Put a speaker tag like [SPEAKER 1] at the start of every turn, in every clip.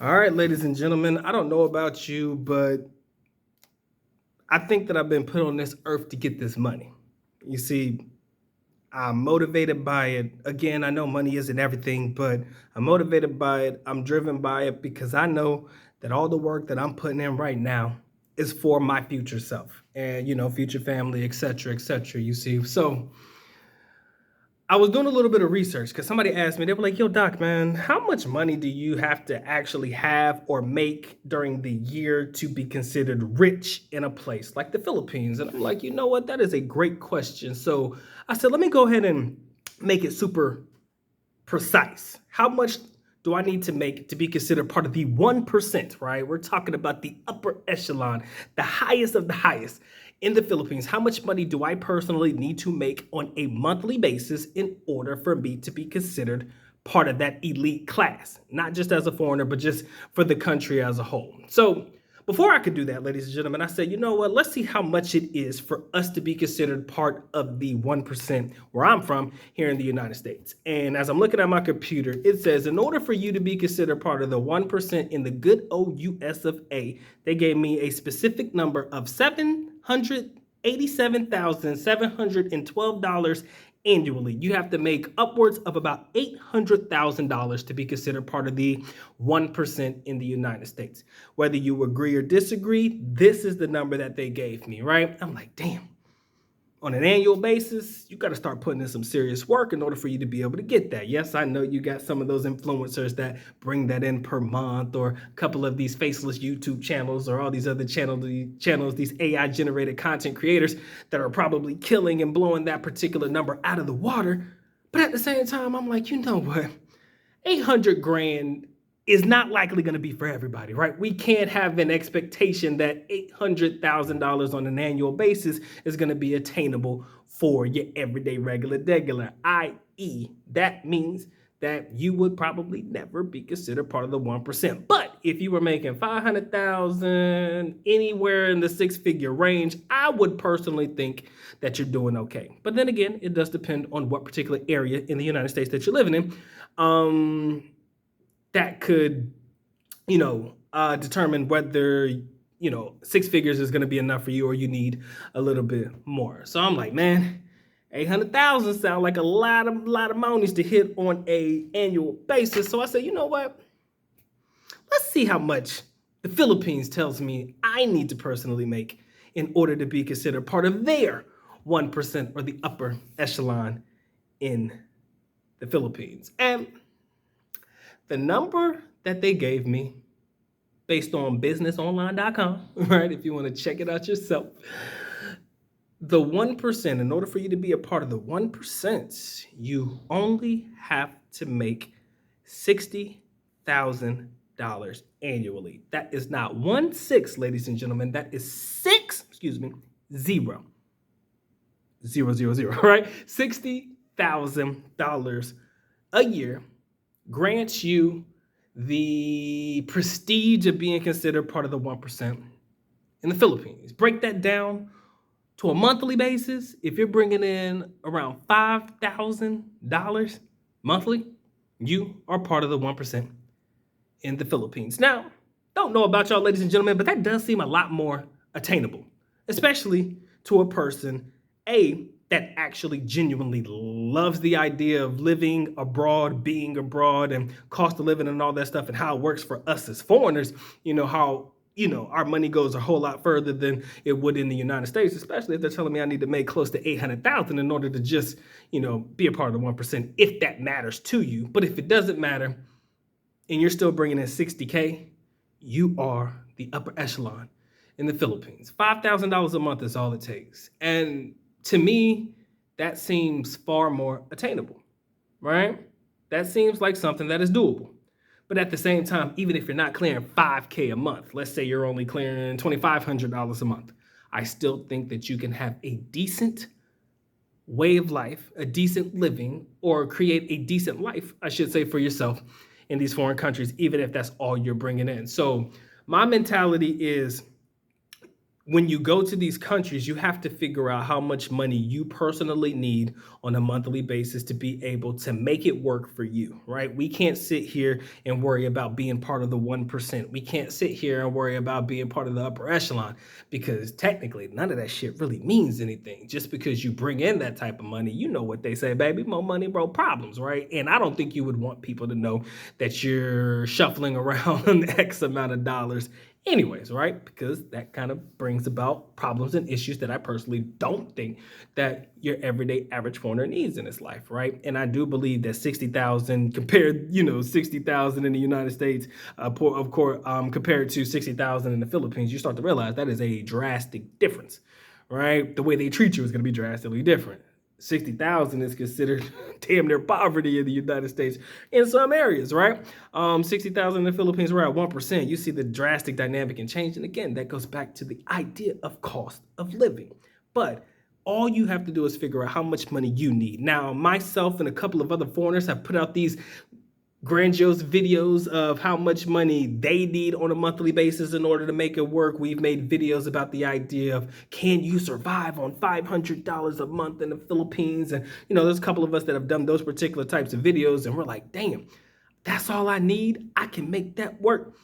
[SPEAKER 1] All right, ladies and gentlemen, I don't know about you, but I think that I've been put on this earth to get this money. You see, I'm motivated by it. Again, I know money isn't everything, but I'm motivated by it. I'm driven by it because I know that all the work that I'm putting in right now is for my future self and, future family, et cetera, et cetera. You see, so I was doing a little bit of research because somebody asked me, they were like, yo, Doc, man, how much money do you have to actually have or make during the year to be considered rich in a place like the Philippines? And I'm like, you know what? That is a great question. So I said, let me go ahead and make it super precise. How much do I need to make to be considered part of the 1%, right? We're talking about the upper echelon, the highest of the highest in the Philippines. How much money do I personally need to make on a monthly basis in order for me to be considered part of that elite class? Not just as a foreigner, but just for the country as a whole. So before I could do that, ladies and gentlemen, I said, you know what? Let's see how much it is for us to be considered part of the 1% where I'm from here in the United States. And as I'm looking at my computer, it says, in order for you to be considered part of the 1% in the good old US of A, they gave me a specific number of $787,712 annually. You have to make upwards of about $800,000 to be considered part of the 1% in the United States. Whether you agree or disagree, this is the number that they gave me, right? I'm like, damn. On an annual basis, you got to start putting in some serious work in order for you to be able to get that. Yes, I know you got some of those influencers that bring that in per month, or a couple of these faceless YouTube channels, or all these other channels, these AI generated content creators that are probably killing and blowing that particular number out of the water. But at the same time, I'm like, you know what? 800 grand is not likely going to be for everybody, right? We can't have an expectation that $800,000 on an annual basis is going to be attainable for your everyday regular, i.e., that means that you would probably never be considered part of the 1%. But if you were making 500,000 anywhere in the six-figure range, I would personally think that you're doing okay. But then again, it does depend on what particular area in the United States that you're living in. That could, determine whether, six figures is going to be enough for you or you need a little bit more. So I'm like, man, 800,000 sound like a lot of monies to hit on a annual basis. So I said, you know what? Let's see how much the Philippines tells me I need to personally make in order to be considered part of their 1% or the upper echelon in the Philippines. And the number that they gave me, based on businessonline.com, right? If you want to check it out yourself, the 1%, in order for you to be a part of the 1%, you only have to make $60,000 annually. That is not 1 6, ladies and gentlemen. That is zero, right? $60,000 a year grants you the prestige of being considered part of the 1% in the Philippines. Break that down to a monthly basis. If you're bringing in around $5,000 monthly, you are part of the 1% in the Philippines. Now, don't know about y'all, ladies and gentlemen, but that does seem a lot more attainable, especially to a person, that actually genuinely loves the idea of living abroad, being abroad, and cost of living and all that stuff, and how it works for us as foreigners. How our money goes a whole lot further than it would in the United States, especially if they're telling me I need to make close to 800,000 in order to just, be a part of the 1%, if that matters to you. But if it doesn't matter and you're still bringing in 60K, you are the upper echelon in the Philippines. $5,000 a month is all it takes. And to me, that seems far more attainable, right? That seems like something that is doable. But at the same time, even if you're not clearing 5K a month, let's say you're only clearing $2,500 a month, I still think that you can have a decent way of life, a decent living, or create a decent life, I should say, for yourself in these foreign countries, even if that's all you're bringing in. So my mentality is, when you go to these countries, you have to figure out how much money you personally need on a monthly basis to be able to make it work for you, right? We can't sit here and worry about being part of the 1%. We can't sit here and worry about being part of the upper echelon because technically none of that shit really means anything. Just because you bring in that type of money, you know what they say, baby, more money, bro, problems, right? And I don't think you would want people to know that you're shuffling around X amount of dollars anyways, right? Because that kind of brings about problems and issues that I personally don't think that your everyday average foreigner needs in his life, right? And I do believe that 60,000 compared, 60,000 in the United States, of course, compared to 60,000 in the Philippines, you start to realize that is a drastic difference, right? The way they treat you is going to be drastically different. 60,000 is considered damn near poverty in the United States in some areas, right? 60,000 in the Philippines, we're at 1%. You see the drastic dynamic and change. And again, that goes back to the idea of cost of living. But all you have to do is figure out how much money you need. Now, myself and a couple of other foreigners have put out these grandiose videos of how much money they need on a monthly basis in order to make it work. We've made videos about the idea of, can you survive on $500 a month in the Philippines? And, there's a couple of us that have done those particular types of videos, and we're like, damn, that's all I need. I can make that work.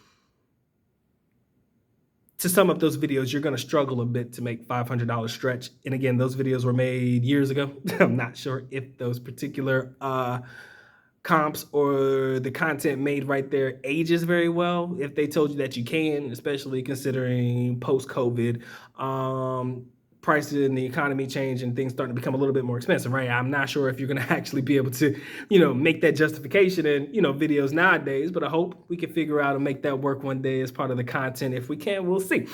[SPEAKER 1] To sum up those videos, you're going to struggle a bit to make $500 stretch. And again, those videos were made years ago. I'm not sure if those particular comps or the content made right there ages very well if they told you that you can, especially considering post-COVID prices in the economy change and things starting to become a little bit more expensive, right? I'm not sure if you're going to actually be able to, make that justification in, videos nowadays, but I hope we can figure out and make that work one day as part of the content. If we can, we'll see.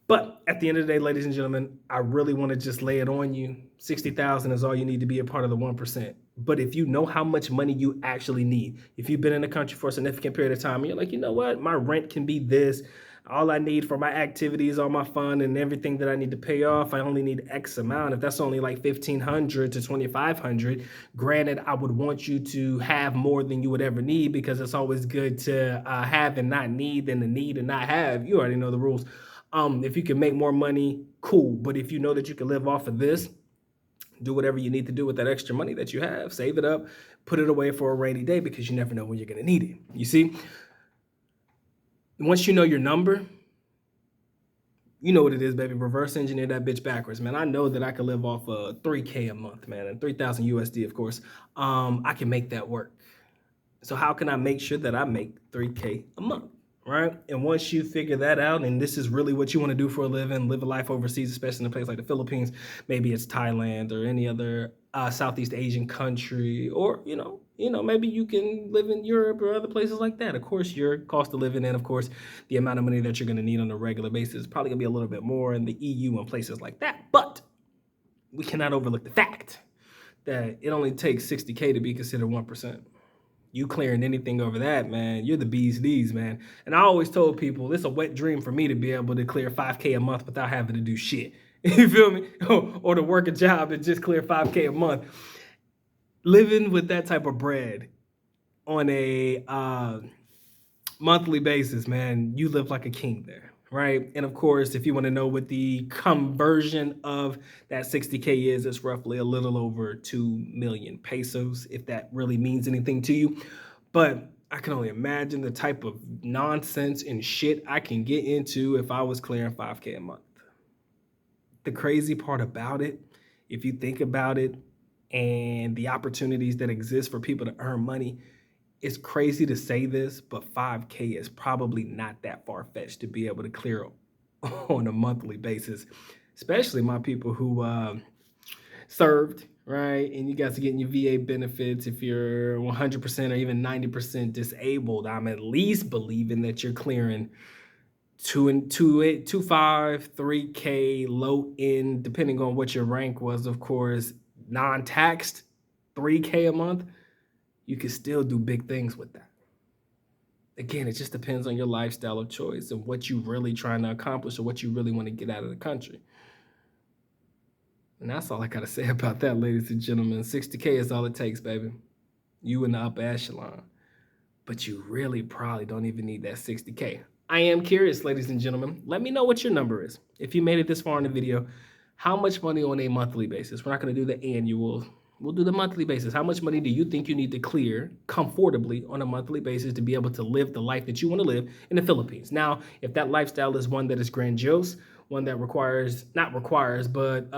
[SPEAKER 1] But at the end of the day, ladies and gentlemen, I really want to just lay it on you. 60,000 is all you need to be a part of the 1%. But if you know how much money you actually need, if you've been in the country for a significant period of time, and you're like, you know what, my rent can be this. All I need for my activities, all my fun and everything that I need to pay off, I only need X amount. If that's only like $1,500 to $2,500, granted, I would want you to have more than you would ever need because it's always good to have and not need than to need and not have. You already know the rules. If you can make more money, cool. But if you know that you can live off of this, do whatever you need to do with that extra money that you have. Save it up, put it away for a rainy day because you never know when you're going to need it. You see? Once you know your number, you know what it is, baby. Reverse engineer that bitch backwards, man. I know that I can live off of $3K a month, man, and 3,000 USD, of course. I can make that work. So how can I make sure that I make 3K a month? Right? And once you figure that out, and this is really what you want to do for a living, live a life overseas, especially in a place like the Philippines, maybe it's Thailand or any other Southeast Asian country, or, maybe you can live in Europe or other places like that. Of course, your cost of living and, of course, the amount of money that you're going to need on a regular basis is probably going to be a little bit more in the EU and places like that. But we cannot overlook the fact that it only takes 60K to be considered 1%. You clearing anything over that, man, you're the bee's knees, man. And I always told people it's a wet dream for me to be able to clear 5K a month without having to do shit. You feel me? Or to work a job and just clear 5K a month. Living with that type of bread on a monthly basis, man, you live like a king there, right? And of course, if you want to know what the conversion of that 60K is, it's roughly a little over 2 million pesos, if that really means anything to you. But I can only imagine the type of nonsense and shit I can get into if I was clearing 5K a month. The crazy part about it, if you think about it, and the opportunities that exist for people to earn money, it's crazy to say this, but 5K is probably not that far-fetched to be able to clear on a monthly basis, especially my people who served, right? And you guys are getting your VA benefits. If you're 100% or even 90% disabled, I'm at least believing that you're clearing 2.5, 3K low end, depending on what your rank was, of course, non-taxed 3K a month. You can still do big things with that. Again, it just depends on your lifestyle of choice and what you're really trying to accomplish or what you really want to get out of the country. And that's all I got to say about that, ladies and gentlemen. 60K is all it takes, baby. You in the upper echelon. But you really probably don't even need that 60K. I am curious, ladies and gentlemen. Let me know what your number is. If you made it this far in the video, how much money on a monthly basis? We're not going to do the annual. We'll do the monthly basis. How much money do you think you need to clear comfortably on a monthly basis to be able to live the life that you want to live in the Philippines? Now, if that lifestyle is one that is grandiose, one that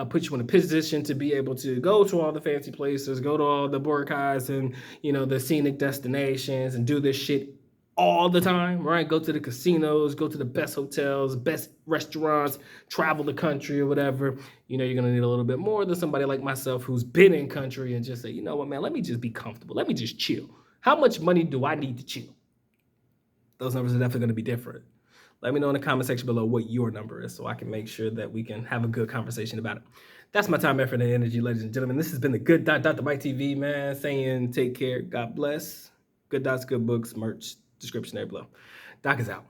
[SPEAKER 1] puts you in a position to be able to go to all the fancy places, go to all the Boracay and, the scenic destinations and do this shit all the time, right? Go to the casinos, go to the best hotels, best restaurants, travel the country or whatever. You're gonna need a little bit more than somebody like myself who's been in country and just say, you know what, man, let me just be comfortable. Let me just chill. How much money do I need to chill? Those numbers are definitely gonna be different. Let me know in the comment section below what your number is so I can make sure that we can have a good conversation about it. That's my time, effort, and energy, ladies and gentlemen. This has been the Good Dr. Mike TV, man, saying take care, God bless. Good Dots, Good Books, merch, description there below. Doc is out.